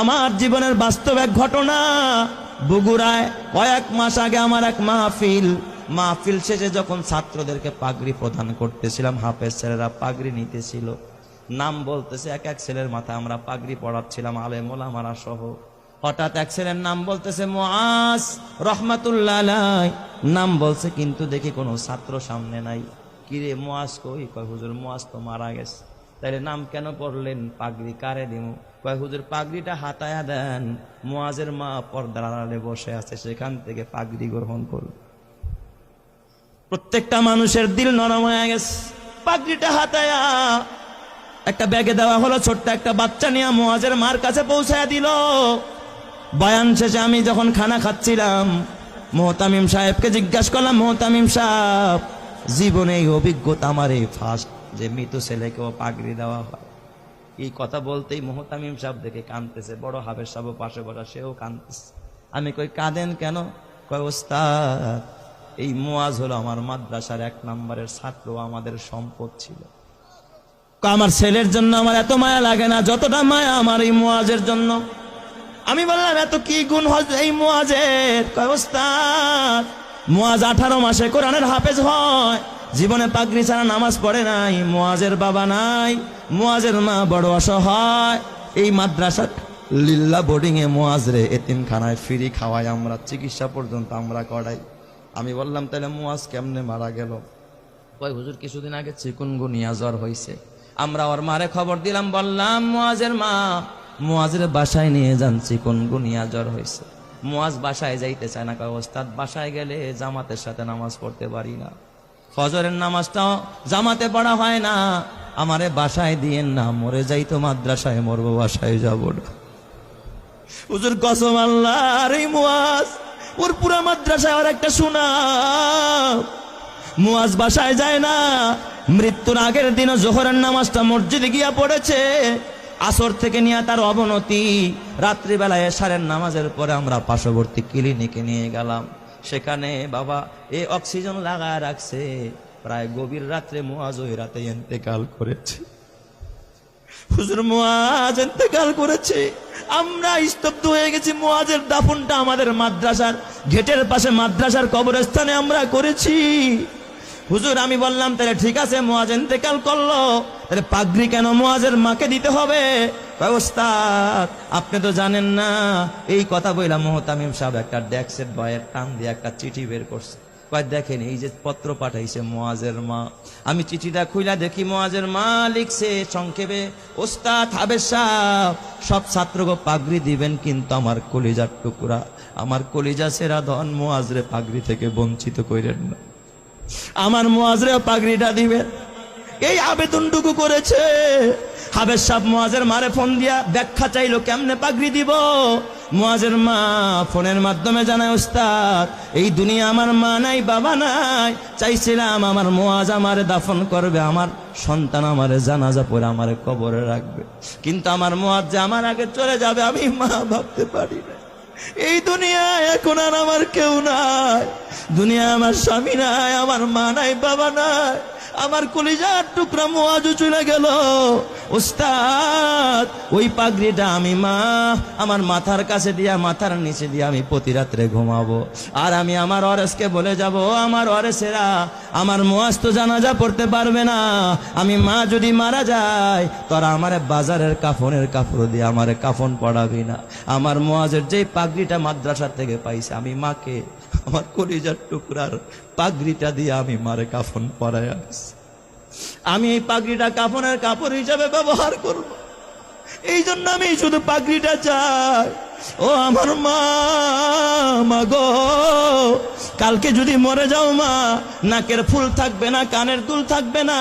আমার জীবনের বাস্তব এক ঘটনা। বগুড়ায় কয়েক মাস আগে আমার এক মাহফিল শেষে যখন ছাত্রদেরকে পাগড়ি প্রদান করতেছিলাম, হাফেজ ছেলেরা পাগড়ি নিতেছিল, নাম বলতেছে এক এক ছেলের মাথায় আমরা পাগড়ি পড়াচ্ছিলাম, আলেম ওলামারা সহ। হঠাৎ এক ছেলের নাম বলতেছে মুআজ রহমাতুল্লাহ আলাইহি, নাম বলছে কিন্তু দেখি কোনো ছাত্র সামনে নাই। কিরে মুআজ কই? কয় হুজুর মুআজ তো মারা গেছে। তাইলে নাম কেন পড়লেন? পাগড়ি কারে দিমু? কয় হুজুর পাগড়িটা হাতায়া দেন, মুআজের মা পর্দার আড়ালে বসে আছে, সেখান থেকে পাগড়ি গ্রহণ করুন। প্রত্যেকটা মানুষের দিল নরম হয়ে গেছে। পাগড়িটা হাতায়া একটা ব্যাগে দেওয়া হলো, ছোট্ট একটা বাচ্চা নিয়ে মুআজের মার কাছে পৌঁছায়া দিল। বয়ান শেষে আমি যখন খানা খাচ্ছিলাম, মুহতামিম সাহেবকে জিজ্ঞাসা করলাম, মুহতামিম সাহেব, জীবনে এই অভিজ্ঞতা আমার এই ফার্স্ট যে মৃত ছেলেকেও পাগড়ি দেওয়া হয়। এই কথা বলতেই মুহতামিম সাহেব দেখে কাঁদতেছে, বড় হাফেজ সাহেব পাশে বসা, সেও কাঁদতেছে। আমি কই কাঁদেন কেন? কয় ওস্তাদ, এই মুআজ হলো আমার মাদ্রাসার 1 নম্বরের ছাত্র, আমাদের সম্পদ ছিল। আমার ছেলের জন্য আমার এত মায়া লাগে না যতটা মায়া আমার এই মুআজের জন্য। আমি বললাম এত কি গুণ এই মুআজের? কয় ওস্তাদ, মুআজ 18 মাসে কোরআনের হাফেজ হয়, জীবনে পাগড়ি ছাড়া নামাজ পড়ে নাই, মুআজের বাবা নাই, মুআজের মা বড় অসহায়, এই মাদ্রাসা লিল্লা বোর্ডিং এ মুআজ রে এতিমখানায় ফ্রি খাওয়াই আমরা, চিকিৎসা পর্যন্ত আমরা করাই। আমি বললাম তাহলে মুআজ কেমনে মারা গেল? কয় হুজুর কিছুদিন আগে চিকুনগুনিয়া জ্বর হয়েছে, আমরা ওর মারে খবর দিলাম, বললাম মুআজের মা মুআজের বাসায় নিয়ে যান, চিকুনগুনিয়া জ্বর হয়েছে। মুআজ বাসায় যাইতে চায় না। কয় ওস্তাদ বাসায় গেলে জামাতের সাথে নামাজ পড়তে পারি না, ফজরের নামাজটাও জামাতে পড়া হয় না, আমারে বাসায় দিয়েন না, মরে যাইতো মাদ্রাসায় মরবো, বাসায় যাব না। হুজুর কসম আল্লাহ, আর এই মুআজ ওর পুরা মাদ্রাসায় আর একটা সুনাম। মুআজ বাসায় যায় না, মৃত্যুর আগের দিনও জোহরের নামাজটা মসজিদে গিয়া পড়েছে, আসর থেকে নিয়ে তার অবনতি, রাত্রিবেলায় এশারের নামাজের পরে আমরা পার্শ্ববর্তী ক্লিনিকে নিয়ে গেলাম, সেখানে বাবা অক্সিজেন লাগায় রাখছে। প্রায় গভীর রাত্রে মুআজ ওই রাতে ইন্তেকাল করেছে। হুজুর মুআজ ইন্তেকাল করেছে, আমরা স্তব্ধ হয়ে গেছি। মুআজের দাফনটা আমাদের মাদ্রাসার গেটের পাশে মাদ্রাসার কবরস্থানে আমরা করেছি। হুজুর আমি বললাম তাহলে ঠিক আছে, মুআজ ইন্তেকাল করলো, তাহলে পাগড়ি কেন মুআজের মাকে দিতে হবে? ওস্তাদ আপনি তো জানেন না। এই কথা বললাম, মুহতামিম সাহেব একটা ডেস্কের বয়ের টান দিয়ে একটা চিঠি বের করছে। কয় দেখেন এই যে পত্র পাঠাইছে মুআজের মা। আমি চিঠিটা খুইলা দেখি মুআজের মা লিখছে সংক্ষেপে, ওস্তাদ হাফেজ সাহেব সব ছাত্রকে পাগড়ি দিবেন, কিন্তু আমার কলিজার টুকরা, আমার কলিজা সেরা ধন মুআজরে পাগড়ি থেকে বঞ্চিত কইরেন না, আমার মুআজরে পাগড়িটা দিবেন। এই আবেদনটুকু করেছে। হাফেজ সাহেব মুআজের মারে ফোন দিয়া ব্যাখ্যা চাইলো কেমনে পাগড়ি দিব। মুআজের মা ফোনের মাধ্যমে জানায়, ওস্তাদ এই দুনিয়া আমার মা নাই, বাবা নাই, চাইছিলাম আমার মুআজ আমারে দাফন করবে, আমার সন্তান আমারে জানাজা পড়ে আমারে কবরে রাখবে, কিন্তু আমার মুআজ যে আমার আগে চলে যাবে আমি মা ভাবতে পারি না। এই দুনিয়ায় এখন আর আমার কেউ নাই, দুনিয়া আমার স্বামী নাই, আমার মা নাই, বাবা নাই, আমার কলিজার টুকরা মুআজও চলে গেল। ওস্তাদ ওই পাগড়িটা আমি মা আমার মাথার কাছে দিয়া, মাথার নিচে দিয়া আমি প্রতি রাত্রে ঘুমাবো, আর আমি আমার ওয়ারেসকে বলে যাব, আমার ওয়ারেসেরা আমার মুআজ তো জানাজা পড়তে পারবে না, আমি মা যদি মারা যায় তোরা আমারে বাজারের কাফনের কাপড় দিয়ে আমারে কাফন পড়াবি না। আমার মুআজের যে পাগড়িটা মাদ্রাসা থেকে পাইছে, আমি মাকে আমার কলিজার টুকরার পাগড়িটা দিয়ে আমি মারে কাফন পরাই আনছি। আমি এই পাগড়িটা কাফনের কাপড় হিসাবে ব্যবহার করব, এই জন্য আমি শুধু পাগড়িটা চাই। ও আমার মা গো, কালকে যদি মরে যাও মা, নাকের ফুল থাকবে না, কানের দুল থাকবে না।